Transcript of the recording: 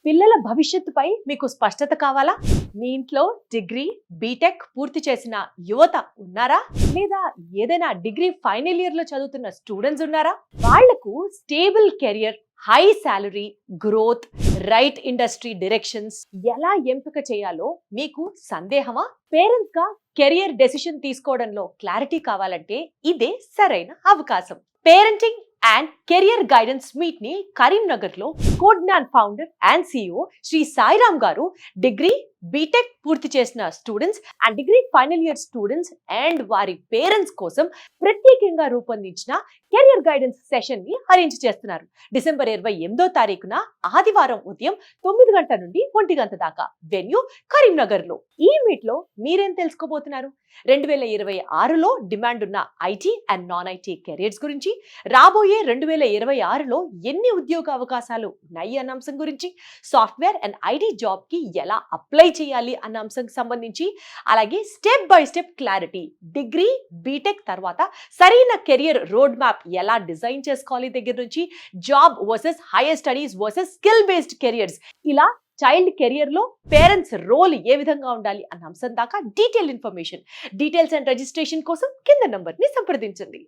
పిల్లల భవిష్యత్తుపై మీకు స్పష్టత కావాలా? మీ ఇంట్లో డిగ్రీ, బీటెక్ పూర్తి చేసిన యువత ఉన్నారా? లేదా ఏదైనా డిగ్రీ ఫైనల్ ఇయర్ లో చదువుతున్న స్టూడెంట్స్ ఉన్నారా? వాళ్లకు stable career, high salary, growth, right industry directions ఎలా ఎంపిక చేయాలో మీకు సందేహమా? పేరెంట్స్ గా కెరియర్ డెసిషన్ తీసుకోవడంలో క్లారిటీ కావాలంటే ఇదే సరైన అవకాశం. Parenting and career guidance meet ని కరీంనగర్ లో Codegnan founder and CEO Shri Sairam garu degree, BTech పూర్తి చేసిన students and degree final year students and వారి పేరెంట్స్ కోసం ప్రత్యేకంగా రూపొందించిన కెరియర్ గైడెన్స్ సెషన్ ని అరేంజ్ చేస్తున్నారు. డిసెంబర్ 28వ తారీఖున ఆదివారం ఉదయం 9 గంటల నుండి 1 గంట దాకా. వెన్యూ కరీంనగర్ లో. ఈ మీట్ లో మీరేం తెలుసుకోబోతున్నారు? 2026లో డిమాండ్ ఉన్న IT and non IT careers గురించి, రాబోయే 2026లో ఎన్ని ఉద్యోగ అవకాశాలు ఉన్నాయి అన్న అంశం గురించి, సాఫ్ట్వేర్ అండ్ ఐటీ జాబ్ కి ఎలా అప్లై చేయాలి అన్న అంశంకి సంబంధించి, అలాగే step by step clarity, degree, BTech తర్వాత సరైన కెరియర్ రోడ్ మ్యాప్ ఎలా డిజైన్ చేసుకోవాలి దగ్గర నుంచి, job versus higher studies versus skill based careers, ఇలా చైల్డ్ కెరియర్ లో పేరెంట్స్ రోల్ ఏ విధంగా ఉండాలి అన్న అంశం దాకా detail information, details and registration కోసం కింద నంబర్ ని సంప్రదించండి.